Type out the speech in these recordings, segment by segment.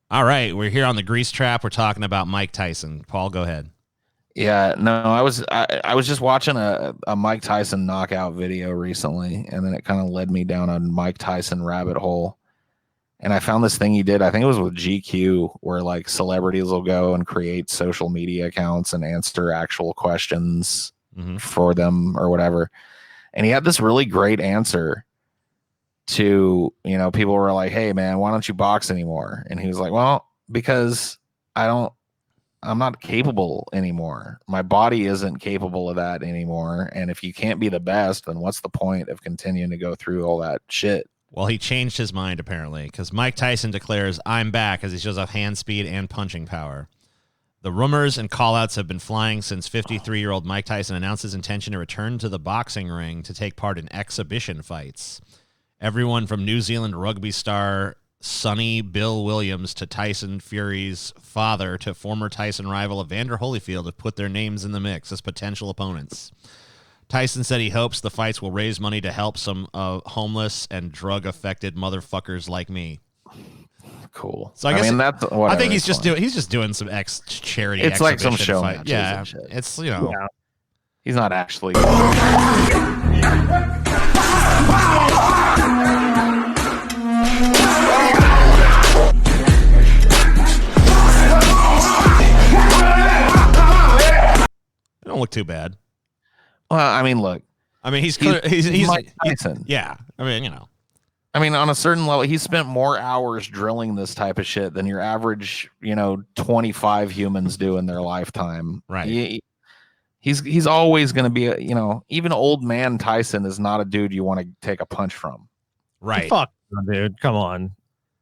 All right, we're here on the Grease Trap. We're talking about Mike Tyson. Paul, go ahead. Yeah, no, I was just watching a Mike Tyson knockout video recently, and then it kind of led me down a Mike Tyson rabbit hole. And I found this thing he did. I think it was with GQ, where like celebrities will go and create social media accounts and answer actual questions Mm-hmm. for them or whatever. And he had this really great answer to, people were like, "Hey man, why don't you box anymore?" And he was like, "Well, because I don't I'm not capable anymore. My body isn't capable of that anymore. And if you can't be the best, then what's the point of continuing to go through all that shit?" Well, he changed his mind apparently because Mike Tyson declares, "I'm back," as he shows off hand speed and punching power. The rumors and callouts have been flying since 53-year-old Mike Tyson announced his intention to return to the boxing ring to take part in exhibition fights. Everyone from New Zealand rugby star Sonny Bill Williams to Tyson Fury's father to former Tyson rival Evander Holyfield have put their names in the mix as potential opponents. Tyson said he hopes the fights will raise money to help some homeless and drug-affected motherfuckers like me. Cool. So I mean, that's what I think he's just doing some charity. It's like some show fight. matches Yeah, and shit. it's Yeah. He's not actually. They don't look too bad. Well, I mean, look. I mean, he's Mike Tyson. Yeah, I mean, I mean, on a certain level, he spent more hours drilling this type of shit than your average, 25 humans do in their lifetime. Right. He's always going to be, even old man Tyson is not a dude you want to take a punch from. Right. Fuck, dude. Come on.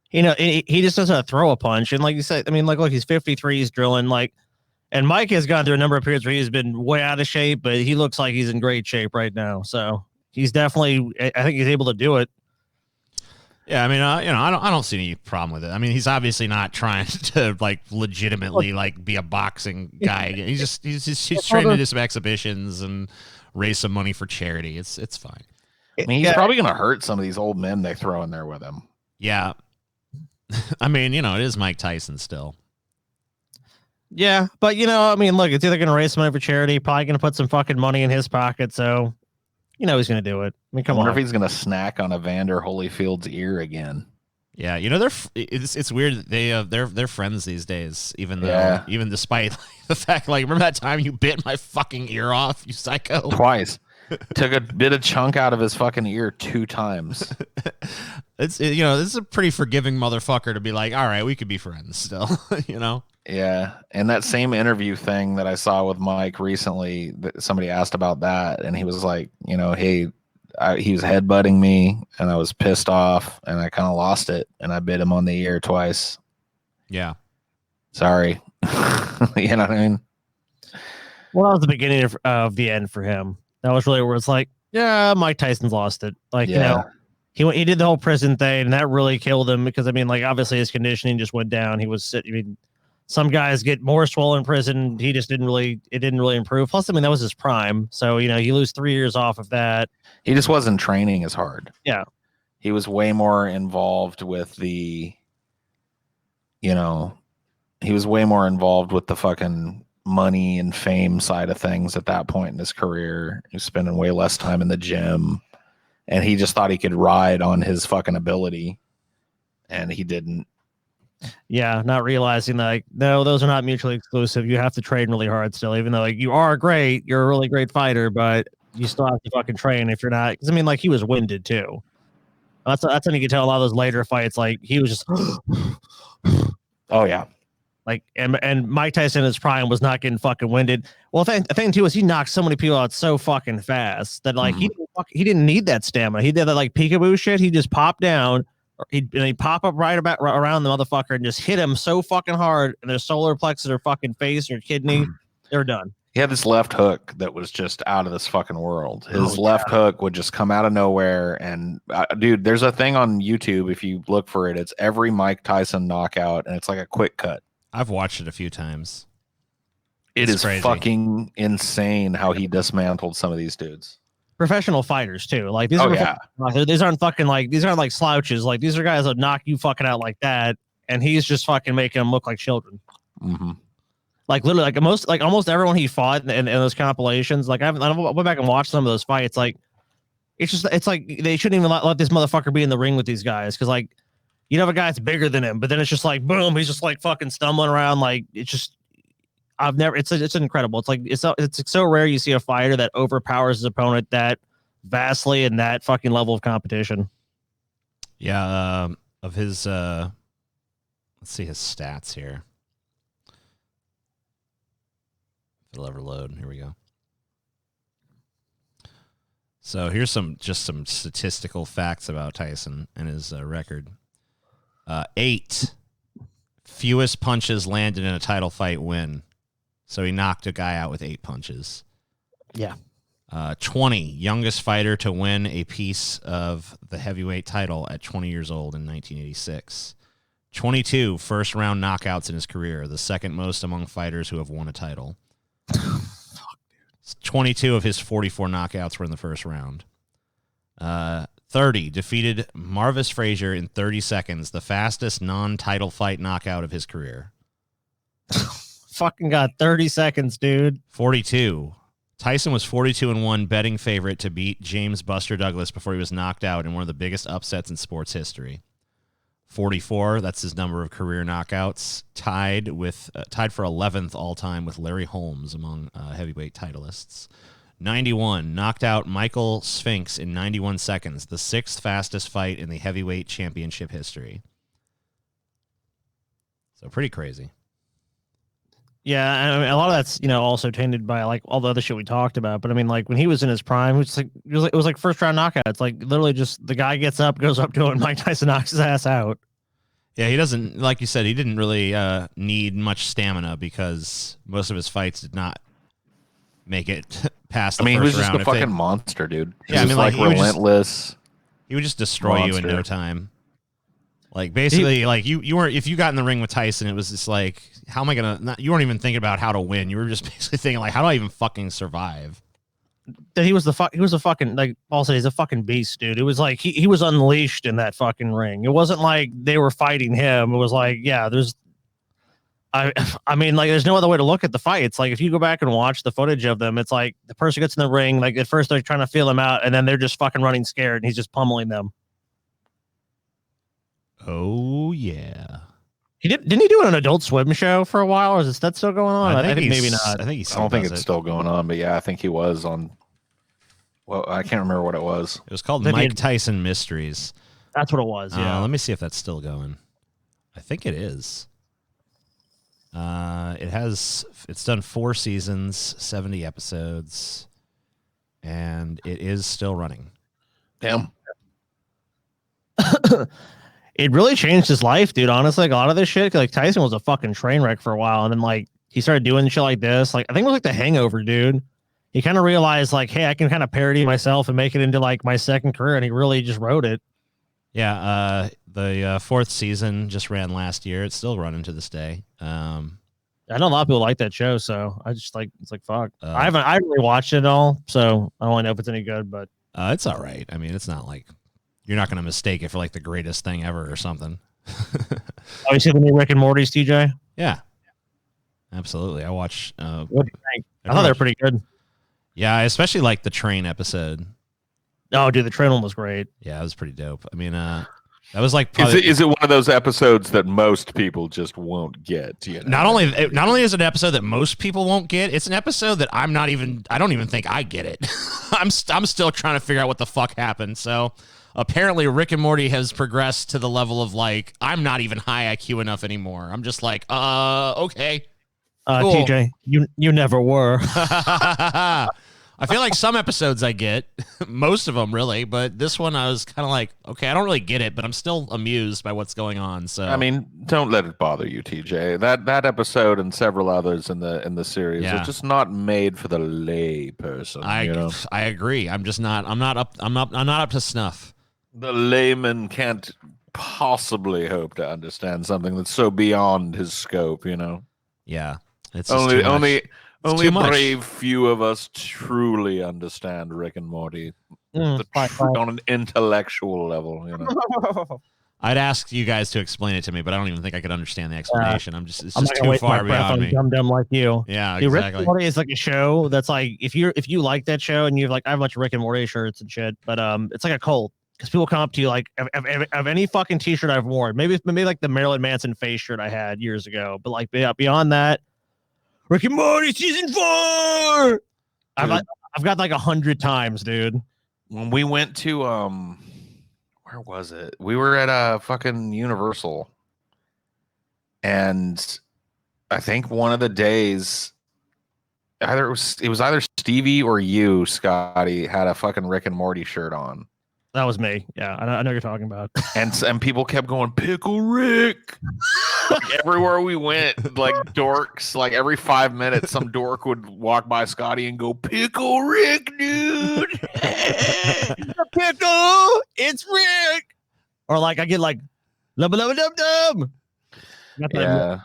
He just doesn't throw a punch. And like you said, I mean, look, he's 53, he's drilling and Mike has gone through a number of periods where he's been way out of shape, but he looks like he's in great shape right now. So he's definitely, I think he's able to do it. Yeah, I mean, I don't see any problem with it. I mean, he's obviously not trying to legitimately be a boxing guy. He's training to do some exhibitions and raise some money for charity. It's fine. I mean, he's probably going to hurt some of these old men they throw in there with him. Yeah. I mean, it is Mike Tyson still. Yeah, but I mean, look, it's either going to raise some money for charity, probably going to put some fucking money in his pocket, so he's going to do it. I mean, come on. I wonder if he's going to snack on Evander Holyfield's ear again. Yeah, it's weird that they're friends these days, even despite the fact, remember that time you bit my fucking ear off, you psycho? Twice. Took a bit of chunk out of his fucking ear 2 times. This is a pretty forgiving motherfucker to be like, all right, we could be friends still, Yeah, and that same interview thing that I saw with Mike recently, somebody asked about that, and he was like, hey, he was headbutting me, and I was pissed off, and I kind of lost it, and I bit him on the ear twice. Yeah. Sorry. You know what I mean? Well, that was the beginning of the end for him. That was really where it's like, yeah, Mike Tyson's lost it. He did the whole prison thing, and that really killed him because, I mean, obviously his conditioning just went down. He was sitting, I mean, some guys get more swollen in prison. He just didn't really improve. Plus, I mean, that was his prime. So, you lose 3 years off of that. He just wasn't training as hard. Yeah. He was way more involved with the, he was way more involved with the fucking money and fame side of things at that point in his career. He was spending way less time in the gym, and he just thought he could ride on his fucking ability, and he didn't. Yeah, not realizing no, those are not mutually exclusive. You have to train really hard still, even though you are great, you're a really great fighter, but you still have to fucking train if you're not. Because I mean, he was winded too. That's when you can tell a lot of those later fights. He was just. Oh yeah. And Mike Tyson in his prime was not getting fucking winded. Well, the thing too is he knocked so many people out so fucking fast that he didn't need that stamina. He did that peekaboo shit. He just popped down. He'd pop up right around the motherfucker and just hit him so fucking hard, and their solar plexus or fucking face or kidney, they're done. He had this left hook that was just out of this fucking world. His left hook would just come out of nowhere. And dude, there's a thing on YouTube. If you look for it, it's every Mike Tyson knockout, and it's like a quick cut. I've watched it a few times. It is crazy. Fucking insane how he dismantled some of these dudes. Professional fighters too. These aren't fucking these aren't slouches. These are guys that knock you fucking out like that, and he's just fucking making them look like children. Mm-hmm. Like literally, like almost everyone he fought in those compilations. Like I went back and watched some of those fights. Like it's like they shouldn't even let this motherfucker be in the ring with these guys, because like you have a guy that's bigger than him, but then it's just like boom, he's just like fucking stumbling around. Like it's just it's incredible. It's like it's so rare you see a fighter that overpowers his opponent that vastly in that fucking level of competition. Yeah, of his let's see his stats here. If it'll ever load. Here we go. So here's some statistical facts about Tyson and his record. 8 fewest punches landed in a title fight win. So he knocked a guy out with 8 punches. Yeah. 20 youngest fighter to win a piece of the heavyweight title at 20 years old in 1986. 22 first round knockouts in his career, the second most among fighters who have won a title. 22 of his 44 knockouts were in the first round. 30 defeated Marvis Frazier in 30 seconds, the fastest non-title fight knockout of his career. Fucking got 30 seconds, dude. 42. Tyson was 42-1 betting favorite to beat James Buster Douglas before he was knocked out in one of the biggest upsets in sports history. 44, that's his number of career knockouts, tied for 11th all-time with Larry Holmes among heavyweight titleists. 91, knocked out Michael Sphinx in 91 seconds, the 6th fastest fight in the heavyweight championship history. So pretty crazy. Yeah, I mean, a lot of that's also tainted by like all the other shit we talked about. But I mean, like when he was in his prime, it was like first round knockout. It's like literally just the guy gets up, goes up to him, and Mike Tyson knocks his ass out. Yeah, he doesn't, like you said, he didn't really need much stamina because most of his fights did not make it past the first round. He was just a fucking monster, dude. Yeah, I mean, like relentless. He would just destroy you in no time. Like basically, like you weren't, if you got in the ring with Tyson, it was just like, how am I gonna? You weren't even thinking about how to win. You were just basically thinking like, how do I even fucking survive? That he was a fucking, like Paul said, he's a fucking beast, dude. It was like he was unleashed in that fucking ring. It wasn't like they were fighting him. It was like, yeah, I mean, like, there's no other way to look at the fight. It's like if you go back and watch the footage of them, it's like the person gets in the ring, like at first they're trying to feel him out, and then they're just fucking running scared, and he's just pummeling them. Oh yeah. Didn't he do an Adult Swim show for a while, or is that still going on? I think maybe not. I don't think it's still going on, but yeah, I think he was on. Well, I can't remember what it was. It was called Mike Tyson Mysteries. That's what it was. Yeah. Let me see if that's still going. I think it is. It's done 4 seasons, 70 episodes, and it is still running. Damn. It really changed his life, dude. Honestly, like a lot of this shit, like Tyson was a fucking train wreck for a while, and then like he started doing shit like this. Like I think it was like The Hangover, dude. He kind of realized like, hey, I can kind of parody myself and make it into like my second career, and he really just wrote it. Yeah, the 4th season just ran last year. It's still running to this day. I know a lot of people like that show, so I just like it's like fuck. I haven't really watched it all, so I don't really know if it's any good, but it's all right. I mean, it's not like you're not going to mistake it for like the greatest thing ever or something. Oh, you see the new Rick and Morty's, TJ? Yeah, absolutely. I watch. What do you think? I thought they were pretty good. Yeah, I especially like the train episode. Oh, dude, the train one was great. Yeah, it was pretty dope. I mean, that was like probably, is it one of those episodes that most people just won't get? You know? Not only is it an episode that most people won't get, it's an episode that I don't even think I get it. I'm still trying to figure out what the fuck happened. So apparently Rick and Morty has progressed to the level of like, I'm not even high IQ enough anymore. I'm just like, okay. Cool. TJ, you never were. I feel like some episodes I get, most of them really, but this one I was kind of like, okay, I don't really get it, but I'm still amused by what's going on. So I mean, don't let it bother you, TJ. That episode and several others in the series are just not made for the lay person. I agree. I'm not up to snuff. The layman can't possibly hope to understand something that's so beyond his scope. Yeah, it's only brave few of us truly understand Rick and Morty on an intellectual level. I'd ask you guys to explain it to me, but I don't even think I could understand the explanation. It's I'm just not gonna too waste my far breath beyond on me. dumb like you. Yeah, Dude, Rick exactly. and Morty is like a show that's like if you like that show and you've like I have a bunch of Rick and Morty shirts and shit, but it's like a cult because people come up to you like of any fucking t-shirt I've worn, maybe like the Marilyn Manson face shirt I had years ago, but like beyond that, Rick and Morty season 4. I've got like 100 times, dude. When we went to where was it? We were at a fucking Universal, and I think one of the days, it was either Stevie or you, Scotty, had a fucking Rick and Morty shirt on. That was me. Yeah, I know what you're talking about. And people kept going, Pickle Rick. Like everywhere we went, like dorks, like every 5 minutes, some dork would walk by Scotty and go, Pickle Rick, dude. Pickle, it's Rick. Or like I get like, lubba lubba dub dub. Yeah.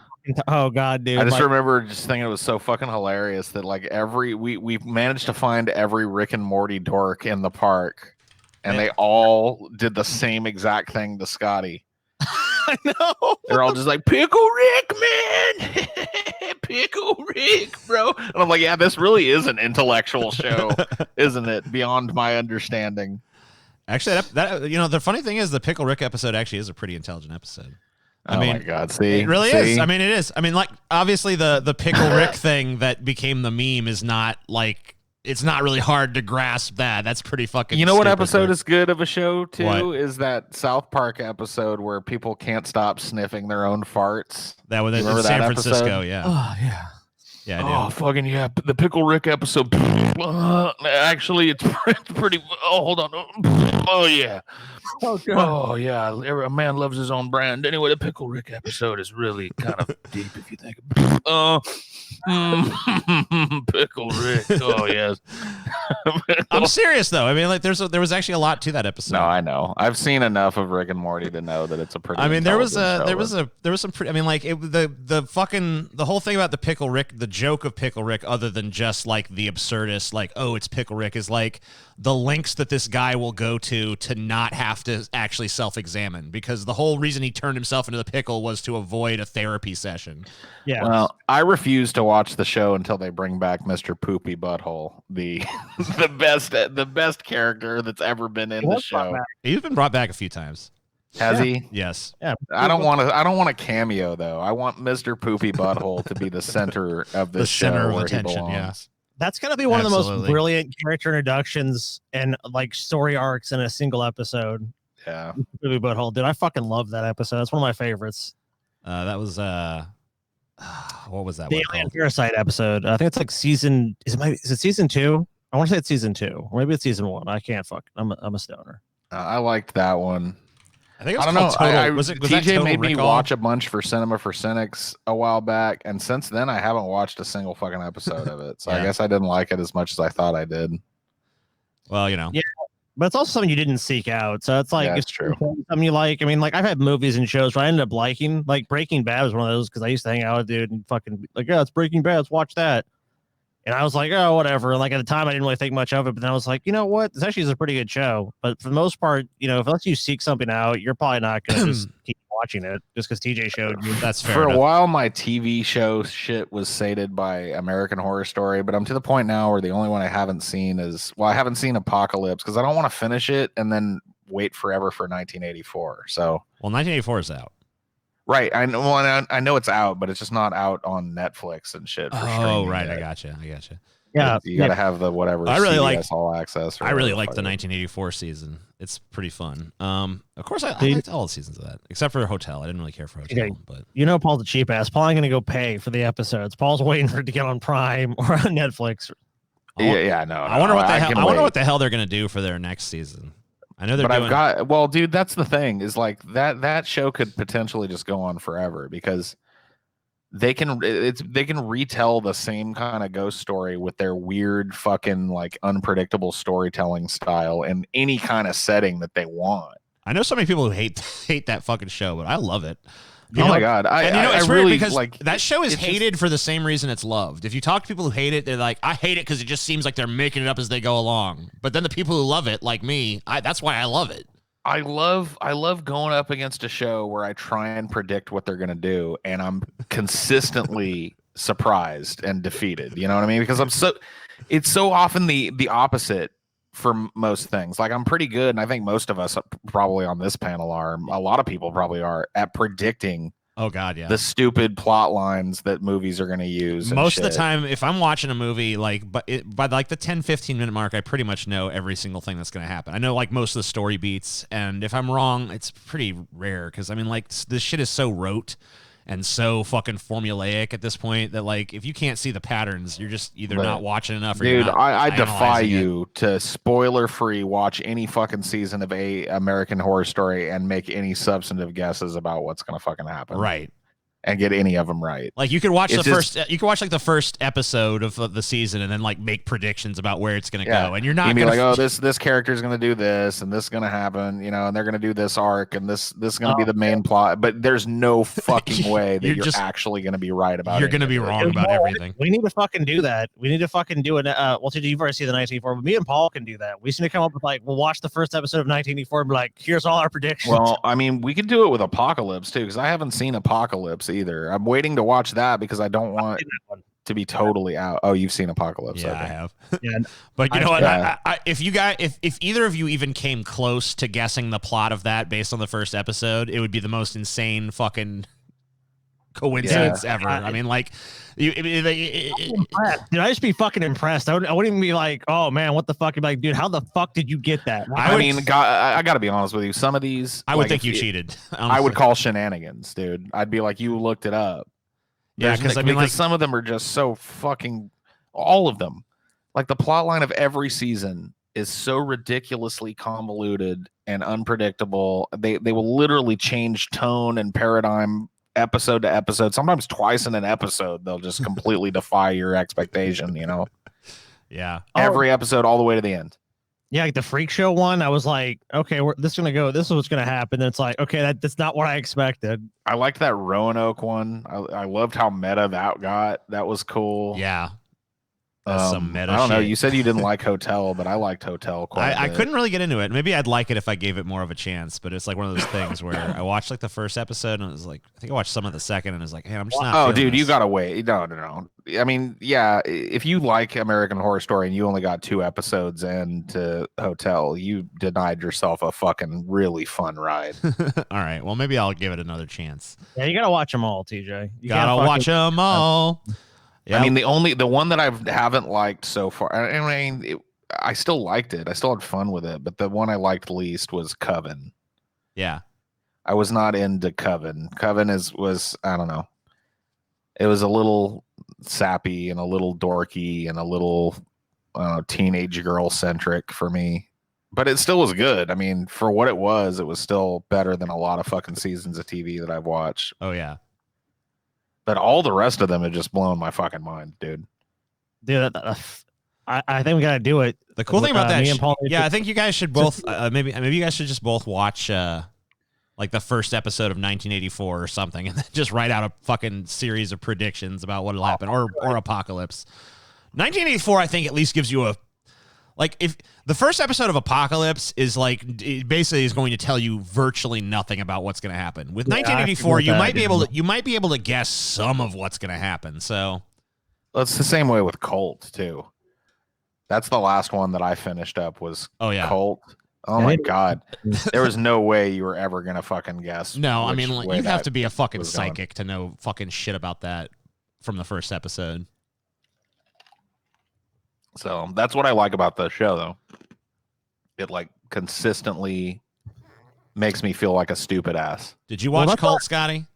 Oh god, dude. I just remember just thinking it was so fucking hilarious that like we managed to find every Rick and Morty dork in the park. And they all did the same exact thing to Scotty. I know. They're all just like, Pickle Rick, man. Pickle Rick, bro. And I'm like, yeah, this really is an intellectual show, isn't it? Beyond my understanding. Actually, that the funny thing is the Pickle Rick episode actually is a pretty intelligent episode. I mean, my God, see? It really is. I mean, it is. I mean, like, obviously the Pickle Rick thing that became the meme is not like, it's not really hard to grasp that. That's pretty fucking You know what stupid, episode but- is good of a show, too? What? Is that South Park episode where people can't stop sniffing their own farts. That was in Remember San that Francisco, episode? yeah. Oh yeah. Yeah, I do. Oh, fucking yeah. The Pickle Rick episode. Actually, it's pretty. Oh, hold on. Oh, yeah. Oh god. Oh, yeah. A man loves his own brand. Anyway, the Pickle Rick episode is really kind of deep if you think about it. Pickle Rick. Oh, yes. I'm serious though. I mean, like, there was actually a lot to that episode. No, I know. I've seen enough of Rick and Morty to know that it's a pretty. I mean, there was intelligent some pretty. I mean, like the whole thing about the Pickle Rick, the joke of Pickle Rick, other than just like the absurdist, like, oh, it's Pickle Rick, is like the lengths that this guy will go to not have to actually self-examine, because the whole reason he turned himself into the pickle was to avoid a therapy session. Yeah. Well, I refuse to watch the show until they bring back Mr. Poopy Butthole, the the best character that's ever been in the show. He's been brought back a few times. Has he? Yes. Yeah. I don't want a cameo though. I want Mr. Poopy Butthole to be the center of the show center of where he attention, belongs. yeah. That's gonna be one of the most Absolutely. brilliant character introductions and like story arcs in a single episode. Yeah. Really butthole, dude. I fucking love that episode. That's one of my favorites. That was what was that The one Alien called? Parasite episode. I think it's like season. Is it season 2? I want to say it's season 2, or maybe it's season 1. I can't fuck. I'm a stoner. I liked that one. I think it was I don't know. called Total. Was that TJ Total made me Recall? watch a bunch for Cinema for Cynics a while back, and since then I haven't watched a single fucking episode of it. So I Yeah. guess I didn't like it as much as I thought I did. Well, you know. Yeah. But it's also something you didn't seek out. So it's like Yeah, it's it's true. something you like. I mean, like I've had movies and shows where I ended up liking. Like Breaking Bad was one of those because I used to hang out with a dude and fucking like, yeah, it's Breaking Bad. Let's watch that. And I was like, oh, whatever. And like at the time, I didn't really think much of it. But then I was like, you know what? This actually is a pretty good show. But for the most part, unless you seek something out, you're probably not going to just keep watching it just because TJ showed you. That's fair For a enough. while, my TV show shit was sated by American Horror Story, but I'm to the point now where the only one I haven't seen I haven't seen Apocalypse because I don't want to finish it and then wait forever for 1984. So, Well, 1984 is out. right, I know. Well, I know it's out, but it's just not out on Netflix and shit. For Oh, streaming right. yet. I gotcha. Yeah. You got to have the whatever. I really CBS like- All Access. Or I really whatever like the fuck it is. 1984 season. It's pretty fun. Of course, I Dude. liked all the seasons of that, except for Hotel. I didn't really care for Hotel, Okay. but Paul's a cheap ass. Paul ain't going to go pay for the episodes. Paul's waiting for it to get on Prime or on Netflix. Yeah, no. I wonder what the hell. can I wonder wait. what the hell they're gonna do for their next season. I know they're But doing. well, dude, that's the thing is like that show could potentially just go on forever because they can retell the same kind of ghost story with their weird fucking like unpredictable storytelling style in any kind of setting that they want. I know so many people who hate that fucking show, but I love it. Oh my god! It's I weird really because like that show is it's just- hated for the same reason it's loved. If you talk to people who hate it, they're like, "I hate it because it just seems like they're making it up as they go along." But then the people who love it, like me, that's why I love it. I love going up against a show where I try and predict what they're gonna do, and I'm consistently surprised and defeated. You know what I mean? Because it's so often the opposite for most things. Like I'm pretty good, and I think most of us probably on this panel are. A lot of people probably are at predicting. Oh God, yeah. The stupid plot lines that movies are going to use. Most of the time, if I'm watching a movie, like, by like the 10, 15-minute mark, I pretty much know every single thing that's going to happen. I know like most of the story beats, and if I'm wrong, it's pretty rare because I mean, like, this shit is so rote and so fucking formulaic at this point that like if you can't see the patterns, you're just either not watching enough or dude, you're not I defy analyzing it. you to spoiler free watch any fucking season of American Horror Story and make any substantive guesses about what's gonna fucking happen. Right. And get any of them right. Like you could watch It's you could watch like the first episode of the season and then like make predictions about where it's going to go, and you're not gonna be gonna like, oh, this character is gonna do this, and this is gonna happen, you know, and they're gonna do this arc, and this is gonna be the main plot. But there's no fucking way that you're actually gonna be right about. You're gonna be wrong about everything. We need to fucking do that. We need to fucking do it. Well, TJ, you've already seen the 1984, but me and Paul can do that. We just need to come up with like, we'll watch the first episode of 1984 and be like, here's all our predictions. Well, I mean, we could do it with Apocalypse too, because I haven't seen Apocalypse either. I'm waiting to watch that because I don't want to be totally out. Oh, you've seen Apocalypse? Yeah, okay. I have. Yeah, but you know what? If either of you even came close to guessing the plot of that based on the first episode, it would be the most insane fucking coincidence ever. I mean, like, dude, I just be fucking impressed. I wouldn't even be like, oh man, what the fuck? You'd be like, dude, how the fuck did you get that? I got to be honest with you. Some of these, I would think you cheated. Honestly. I would call shenanigans, dude. I'd be like, you looked it up. Yeah, because I mean, like, some of them are just so fucking. All of them, like the plot line of every season is so ridiculously convoluted and unpredictable. They will literally change tone and paradigm episode to episode, sometimes twice in an episode. They'll just completely defy your expectation, you know. Yeah, every episode all the way to the end. Yeah, like the Freak Show one, I was like, okay, this is gonna go, this is what's gonna happen. Then it's like, okay, that's not what I expected. I liked that Roanoke one. I loved how meta that got. That was cool. Yeah. That's some meta I don't know. shit. You said you didn't like Hotel, but I liked Hotel quite a bit. I couldn't really get into it. Maybe I'd like it if I gave it more of a chance, but it's like one of those things where I watched like the first episode and it was like, I think I watched some of the second and it was like, hey, I'm just not. Oh, dude, this. you gotta wait. No. I mean, yeah, if you like American Horror Story and you only got 2 episodes into Hotel, you denied yourself a fucking really fun ride. All right. Well, maybe I'll give it another chance. Yeah, you gotta watch them all, TJ. You gotta watch them all. Yeah. I mean, the one that I haven't liked so far. I mean, I still liked it. I still had fun with it, but the one I liked least was Coven. Yeah, I was not into Coven. Coven was I don't know. It was a little sappy and a little dorky and a little teenage girl centric for me, but it still was good. I mean, for what it was still better than a lot of fucking seasons of TV that I've watched. Oh yeah. But all the rest of them have just blown my fucking mind, dude. Dude, I think we gotta do it. The cool thing about that, I think you guys should both. Maybe you guys should just both watch like the first episode of 1984 or something, and then just write out a fucking series of predictions about what'll happen, or Apocalypse. 1984, I think, at least gives you a. Like, if the first episode of Apocalypse is like, it basically is going to tell you virtually nothing about what's going to happen. With 1984, you might be able to guess some of what's going to happen. So, well, it's the same way with Cult too. That's the last one that I finished up was Cult. Oh my god, there was no way you were ever going to fucking guess. No, I mean, like, you have to be a fucking psychic to know fucking shit about that from the first episode. So that's what I like about the show, though. It like consistently makes me feel like a stupid ass. Did you watch Cult, Scotty?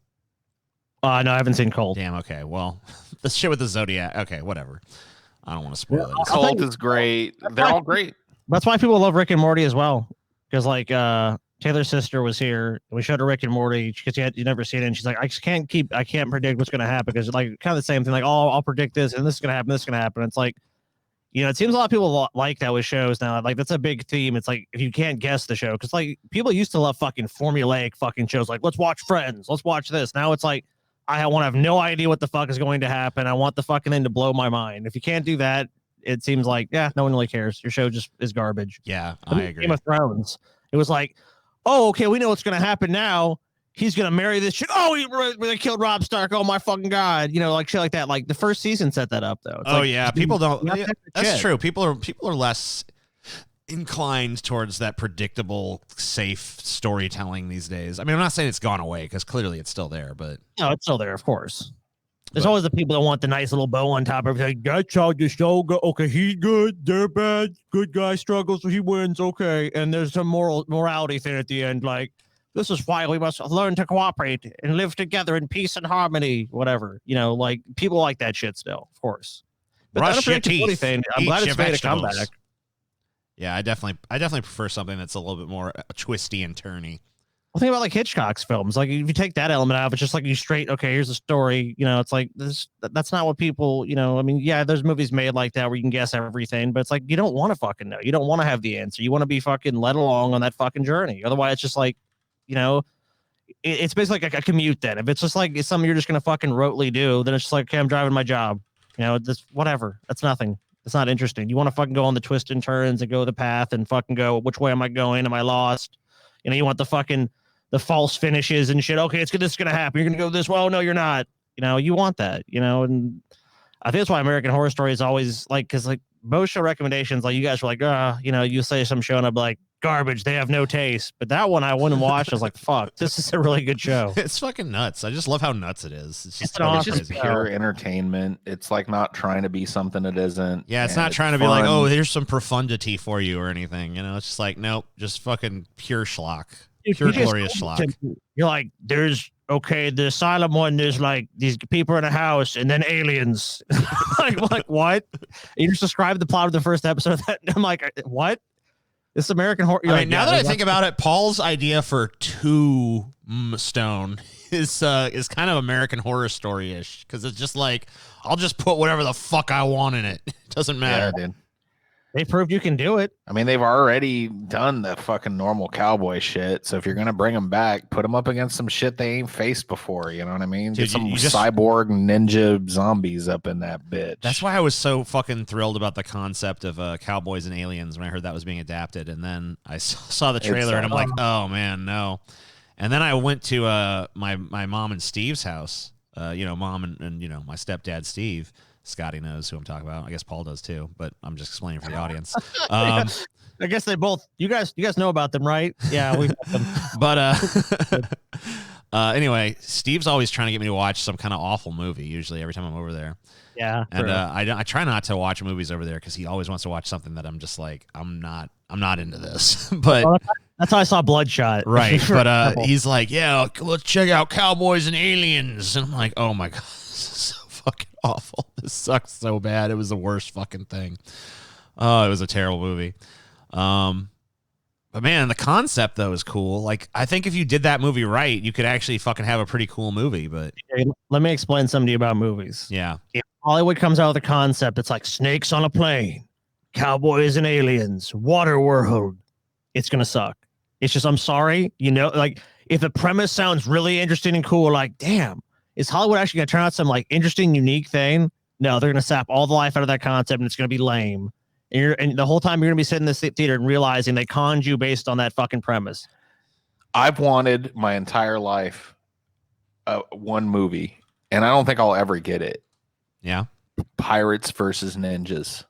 No, I haven't seen Cult. Damn. Okay. Well, the shit with the Zodiac. Okay, whatever. I don't want to spoil it. Cult is great. They're all great. That's why people love Rick and Morty as well. Because like Taylor's sister was here. We showed her Rick and Morty because you never seen it, and she's like, I can't predict what's gonna happen because like kind of the same thing. Like, oh, I'll predict this and this is gonna happen. This is gonna happen. It's like. You know, it seems a lot of people like that with shows now. Like, that's a big theme. It's like, if you can't guess the show, because, like, people used to love fucking formulaic fucking shows. Like, let's watch Friends. Let's watch this. Now it's like, I want to have no idea what the fuck is going to happen. I want the fucking thing to blow my mind. If you can't do that, it seems like, no one really cares. Your show just is garbage. Yeah, I agree. Game of Thrones. It was like, oh, okay, we know what's going to happen now. He's going to marry this chick. Oh, they killed Rob Stark. Oh, my fucking God. You know, like shit like that. Like the first season set that up, though. It's oh, like, yeah. People don't. you have to have the That's shit. true. People are less inclined towards that predictable, safe storytelling these days. I mean, I'm not saying it's gone away because clearly it's still there, but No, it's still there, of course. There's always the people that want the nice little bow on top of everything. That's how the show go. Okay, he's good. They're bad. Good guy struggles, so he wins. Okay, and there's some morality thing at the end. Like, this is why we must learn to cooperate and live together in peace and harmony. Whatever, you know, like people like that shit still, of course. But brush your teeth. I'm glad it's made a vegetables. comeback. Yeah, I definitely prefer something that's a little bit more twisty and turny. Well, think about like Hitchcock's films. Like if you take that element out, it's just like you straight. Okay, here's the story. You know, it's like this. That's not what people. You know, I mean, yeah, there's movies made like that where you can guess everything, but it's like you don't want to fucking know. You don't want to have the answer. You want to be fucking led along on that fucking journey. Otherwise, it's just like, you know, it's basically like a commute. Then if it's just like it's something you're just gonna fucking rotely do, then it's just like, okay, I'm driving my job. You know, just whatever. That's nothing. It's not interesting. You want to fucking go on the twists and turns and go the path and fucking go, which way am I going? Am I lost? You know, you want the false finishes and shit. Okay, this is gonna happen. You're gonna go this way. Oh no, you're not. You know, you want that. You know, and I think that's why American Horror Story is always like, because like most show recommendations, like you guys were like, you know, you say some show and I'm like, garbage. They have no taste. But that one I went and watched. I was like, fuck, this is a really good show. It's fucking nuts. I just love how nuts it is. It's just It's It's just pure entertainment. It's like not trying to be something it isn't. Yeah, it's not trying to be like, oh, here's some profundity for you or anything. You know, it's just like, nope, just fucking pure schlock. Pure glorious schlock. You're like, there's okay, the asylum one, there's like these people in a house and then aliens. like what? You just described the plot of the first episode of that. I'm like, what? This American Horror. I mean, now that I think about it, Paul's idea for Tombstone is kind of American Horror Story-ish because it's just like, I'll just put whatever the fuck I want in it. It doesn't matter. Yeah, dude. They proved you can do it. I mean, they've already done the fucking normal cowboy shit. So if you're gonna bring them back, put them up against some shit they ain't faced before. You know what I mean? Dude, Get some cyborg ninja zombies up in that bitch. That's why I was so fucking thrilled about the concept of Cowboys and Aliens when I heard that was being adapted, and then I saw the trailer and I'm like, oh man, no. And then I went to my mom and Steve's house. You know, mom and you know my stepdad Steve. Scotty knows who I'm talking about. I guess Paul does too, but I'm just explaining for the audience. I guess they both. You guys know about them, right? Yeah, we. But anyway, Steve's always trying to get me to watch some kind of awful movie. Usually, every time I'm over there. Yeah, and I try not to watch movies over there because he always wants to watch something that I'm just like I'm not into this. But that's how I saw Bloodshot. Right, but he's like, yeah, let's check out Cowboys and Aliens, and I'm like, oh my god, this is so fucking awful. This sucks so bad. It was the worst fucking thing. Oh, it was a terrible movie. But man, the concept though is cool. Like, I think if you did that movie right, you could actually fucking have a pretty cool movie. But let me explain something to you about movies. Yeah, if Hollywood comes out with a concept, it's like snakes on a plane, cowboys and aliens, water world. It's gonna suck. It's just, I'm sorry, you know, like if the premise sounds really interesting and cool, like damn. Is Hollywood actually going to turn out some like interesting, unique thing? No, they're going to sap all the life out of that concept, and it's going to be lame. And the whole time you're going to be sitting in this theater and realizing they conned you based on that fucking premise. I've wanted my entire life one movie, and I don't think I'll ever get it. Yeah, Pirates versus Ninjas.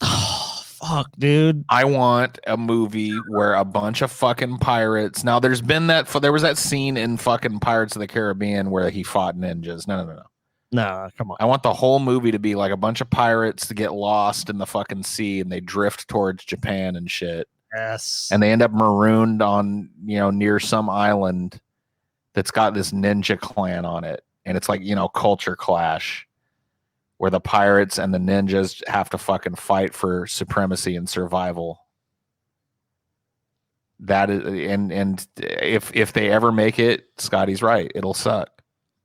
Oh, fuck, dude. I want a movie where a bunch of fucking pirates. Now, there was that scene in fucking Pirates of the Caribbean where he fought ninjas. No. No, come on. I want the whole movie to be like a bunch of pirates to get lost in the fucking sea and they drift towards Japan and shit. Yes. And they end up marooned on, you know, near some island that's got this ninja clan on it. And it's like, you know, culture clash, where the pirates and the ninjas have to fucking fight for supremacy and survival. That is, and if they ever make it, Scotty's right. It'll suck.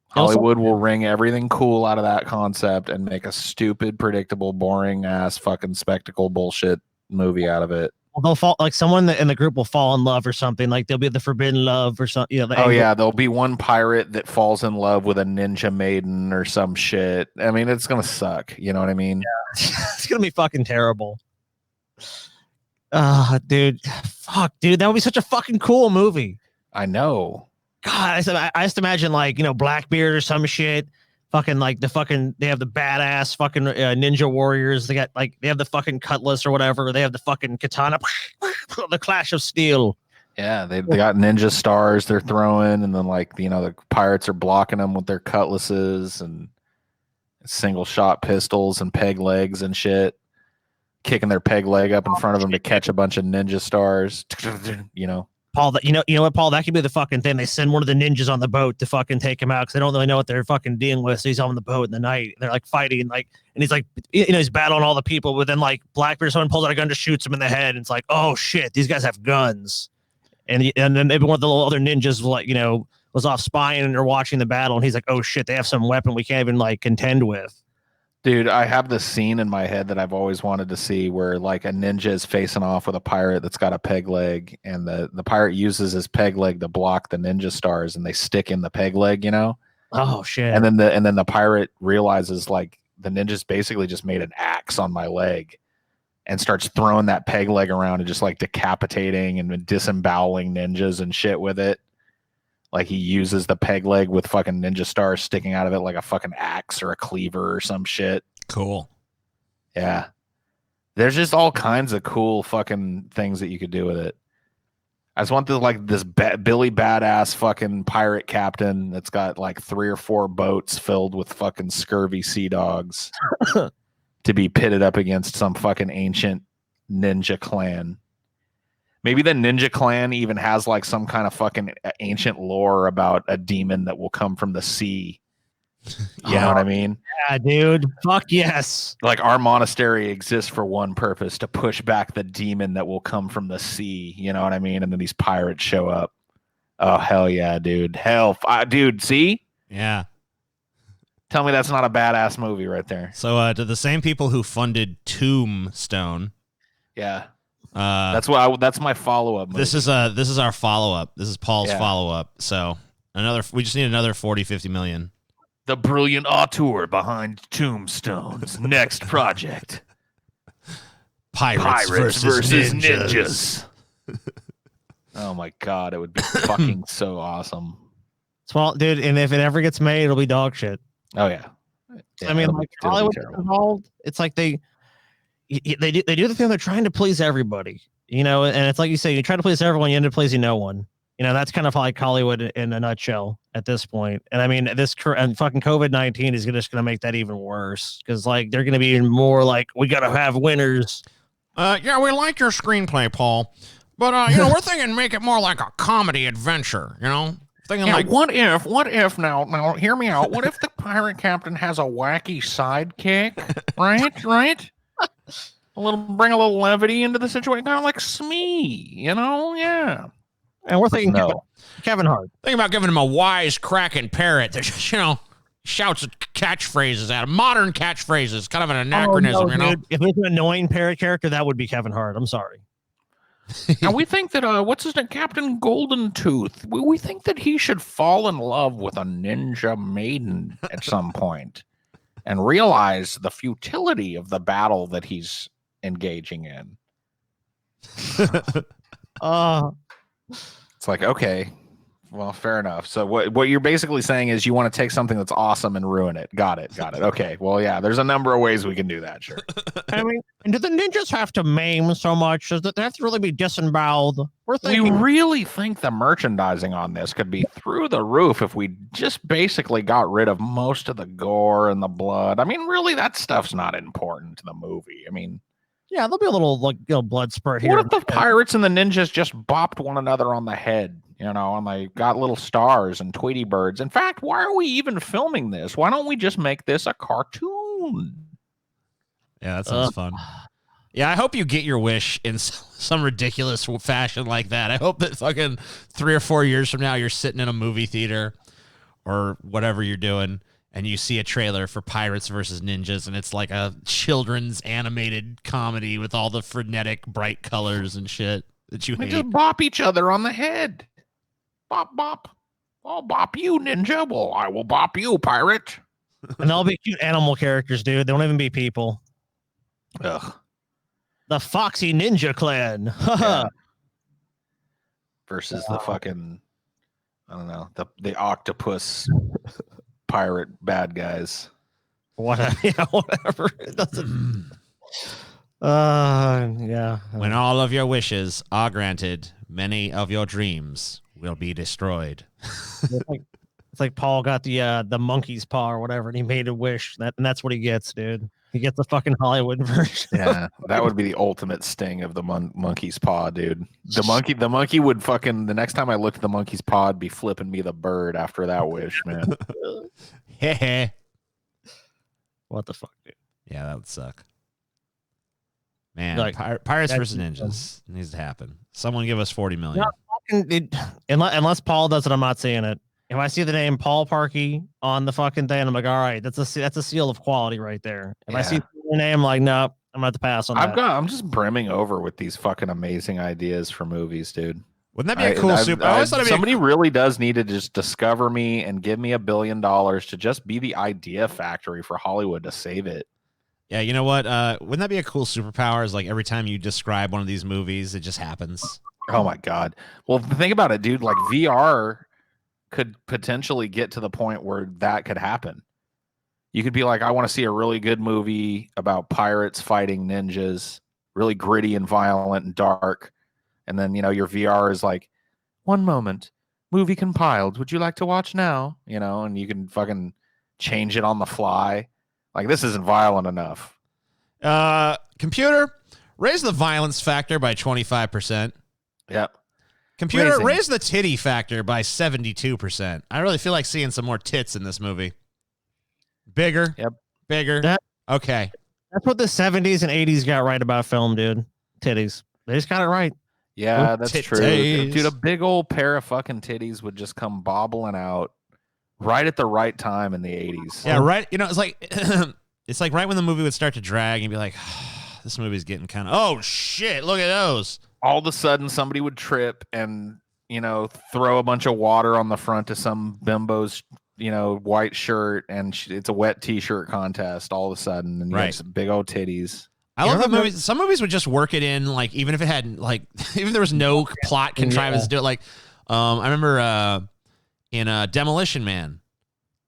Hollywood will wring everything cool out of that concept and make a stupid, predictable, boring ass fucking spectacle bullshit movie out of it. Well, they'll fall, like someone in the group will fall in love or something. Like they'll be the forbidden love or something. You know, there'll be one pirate that falls in love with a ninja maiden or some shit. I mean, it's gonna suck. You know what I mean? Yeah. It's gonna be fucking terrible. Dude, fuck, dude, that would be such a fucking cool movie. I know. God, I just imagine like Blackbeard or some shit. Fucking like they have the badass fucking ninja warriors. They have the fucking cutlass or whatever. They have the fucking katana, the clash of steel. Yeah, they got ninja stars they're throwing, and then the pirates are blocking them with their cutlasses and single shot pistols and peg legs and shit, kicking their peg leg up in front of them to catch a bunch of ninja stars. Paul, you know what, Paul? That could be the fucking thing. They send one of the ninjas on the boat to fucking take him out because they don't really know what they're fucking dealing with. So he's on the boat in the night. And they're like fighting, and he's like, he's battling all the people. But then Blackbeard, someone pulls out a gun to shoot him in the head. And it's like, oh shit, these guys have guns. And then maybe one of the little other ninjas was off spying and they're watching the battle. And he's like, oh shit, they have some weapon we can't even contend with. Dude, I have this scene in my head that I've always wanted to see where a ninja is facing off with a pirate that's got a peg leg, and the pirate uses his peg leg to block the ninja stars, and they stick in the peg leg, Oh shit. And then the pirate realizes the ninja's basically just made an axe on my leg and starts throwing that peg leg around and just decapitating and disemboweling ninjas and shit with it. He uses the peg leg with fucking ninja stars sticking out of it like a fucking axe or a cleaver or some shit. Cool. Yeah. There's just all kinds of cool fucking things that you could do with it. I just want this Billy badass fucking pirate captain that's got 3 or 4 boats filled with fucking scurvy sea dogs to be pitted up against some fucking ancient ninja clan. Maybe the ninja clan even has some kind of fucking ancient lore about a demon that will come from the sea. You know what I mean? Yeah, dude. Fuck yes. Our monastery exists for one purpose, to push back the demon that will come from the sea. You know what I mean? And then these pirates show up. Oh, hell yeah, dude. Dude, see? Yeah. Tell me that's not a badass movie right there. So to the same people who funded Tombstone. Yeah. That's my follow-up movie. This is our follow-up. This is Paul's follow-up. So we just need another 40-50 million. The brilliant auteur behind Tombstone's next project. Pirates versus ninjas. Oh my god, it would be fucking so awesome. Well, dude, and if it ever gets made, it'll be dog shit. Oh yeah. I mean, Hollywood involved. It's they do the thing. They're trying to please everybody, and it's like you say, you try to please everyone, you end up pleasing no one. That's kind of like Hollywood in a nutshell at this point. And I mean, and fucking COVID-19 is just going to make that even worse because they're going to be even more we got to have winners. Yeah, we like your screenplay, Paul, but we're thinking make it more like a comedy adventure. Thinking what if now hear me out. What if the pirate captain has a wacky sidekick? Right? Bring a little levity into the situation, kind of like Smee, yeah. And we're thinking Kevin Hart. Think about giving him a wise cracking parrot that shouts catchphrases at him, modern catchphrases, kind of an anachronism, Dude, if it's an annoying parrot character, that would be Kevin Hart. I'm sorry. And we think that what's his name, Captain Golden Tooth, we think that he should fall in love with a ninja maiden at some point and realize the futility of the battle that he's engaging in. It's okay, well, fair enough. So what you're basically saying is you want to take something that's awesome and ruin it. Got it. Okay, well, yeah, there's a number of ways we can do that, sure. I mean, and do the ninjas have to maim so much? Does they have to really be disemboweled? We really think the merchandising on this could be through the roof if we just basically got rid of most of the gore and the blood. I mean, really, that stuff's not important to the movie. I mean, yeah, there'll be a little blood spurt here. What if the pirates and the ninjas just bopped one another on the head, and they got little stars and Tweety birds? In fact, why are we even filming this? Why don't we just make this a cartoon? Yeah, that sounds fun. Yeah, I hope you get your wish in some ridiculous fashion like that. I hope that fucking 3 or 4 years from now, you're sitting in a movie theater or whatever you're doing, and you see a trailer for Pirates versus Ninjas, and it's like a children's animated comedy with all the frenetic, bright colors and shit that you hate. Just bop each other on the head. Bop, bop. I'll bop you, ninja. Well, I will bop you, pirate. And they'll be cute animal characters, dude. They won't even be people. Ugh. The Foxy Ninja Clan. Yeah. Versus the fucking, I don't know, the octopus pirate bad guys. Whatever. Yeah, whatever. It doesn't. Yeah. When all of your wishes are granted, many of your dreams will be destroyed. It's like Paul got the monkey's paw or whatever, and he made a wish. And that's what he gets, dude. He gets the fucking Hollywood version. Yeah, that would be the ultimate sting of the monkey's paw, dude. The monkey would fucking, the next time I looked at the monkey's paw, I'd be flipping me the bird after that wish, man. What the fuck, dude? Yeah, that would suck. Man, Like, Pirates versus Ninjas needs to happen. Someone give us 40 million. Unless Paul does it, I'm not seeing it. If I see the name Paul Parkey on the fucking thing, I'm like, all right, that's a seal of quality right there. If I see the name, I'm like, nope, I'm gonna have to pass on that. I'm just brimming over with these fucking amazing ideas for movies, dude. Wouldn't that be a cool super? I always thought it'd be somebody really does need to just discover me and give me $1 billion to just be the idea factory for Hollywood to save it. Yeah, you know what? Wouldn't that be a cool superpower? Is like every time you describe one of these movies, it just happens. Oh my god! Well, think about it, dude. Like VR could potentially get to the point where that could happen. You could be like, I want to see a really good movie about pirates fighting ninjas, really gritty and violent and dark. And then, your VR is like, one moment, movie compiled. Would you like to watch now? And you can fucking change it on the fly. Like, this isn't violent enough. Computer, raise the violence factor by 25%. Yep. Computer, raise the titty factor by 72%. I really feel like seeing some more tits in this movie. Bigger. Yep. Bigger. Okay. That's what the 70s and 80s got right about film, dude. Titties. They just got it right. Yeah, that's true. Dude, a big old pair of fucking titties would just come bobbling out right at the right time in the 80s. Yeah, right. It's like it's like right when the movie would start to drag and be like, this movie's getting kind of, oh shit, look at those. All of a sudden somebody would trip and, throw a bunch of water on the front of some bimbo's, white shirt, and it's a wet t-shirt contest all of a sudden, and you have some big old titties. I love the movies. Some movies would just work it in, like, even if it had, like, even if there was no plot contrivance to do it. Like, I remember in Demolition Man,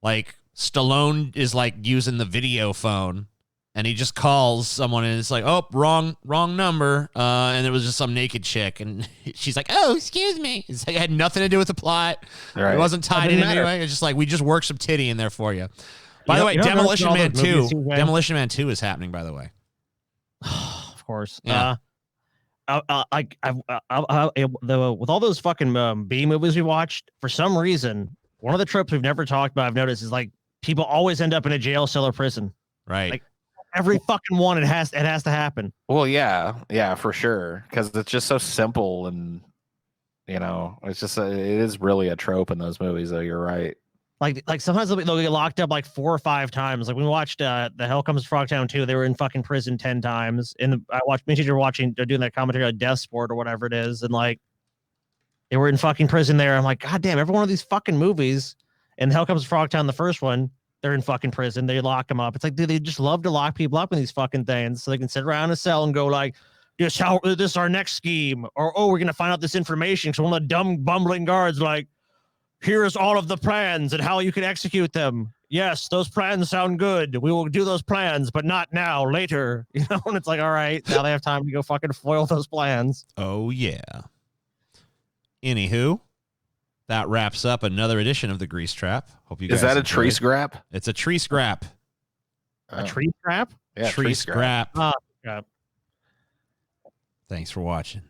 like, Stallone is, like, using the video phone, and he just calls someone, and it's like, oh, wrong number. And it was just some naked chick, and she's like, oh, excuse me. It's like, it had nothing to do with the plot. Right. It wasn't tied in anyway. It's just like, we just worked some titty in there for you. By the way, Demolition Man 2. Demolition Man 2 is happening, by the way. Of course. Yeah. With all those fucking B movies we watched, for some reason, one of the tropes we've never talked about, I've noticed, is like people always end up in a jail cell or prison. Right. Like every fucking one, it has to happen. Well, yeah, for sure, because it's just so simple, and it's just it is really a trope in those movies. Though you're right. Like sometimes they'll get locked up like 4 or 5 times. Like when we watched The Hell Comes to Frogtown 2, they were in fucking prison 10 times. And I watched me and teacher watching, they're doing that commentary on Death Sport or whatever it is, and like they were in fucking prison there. I'm like, god damn, every one of these fucking movies, and Hell Comes to Frogtown, the first one, they're in fucking prison. They lock them up. It's like, dude, they just love to lock people up in these fucking things so they can sit around a cell and go like, this is our next scheme, or oh, we're gonna find out this information. So one of the dumb bumbling guards like, here is all of the plans and how you can execute them. Yes, those plans sound good. We will do those plans, but not now, later. And it's like, all right, now they have time to go fucking foil those plans. Oh, yeah. Anywho, that wraps up another edition of the Grease Trap. Hope you guys Is that a enjoyed. tree scrap? It's a tree scrap. A tree scrap? Yeah, tree scrap. Oh, yeah. Thanks for watching.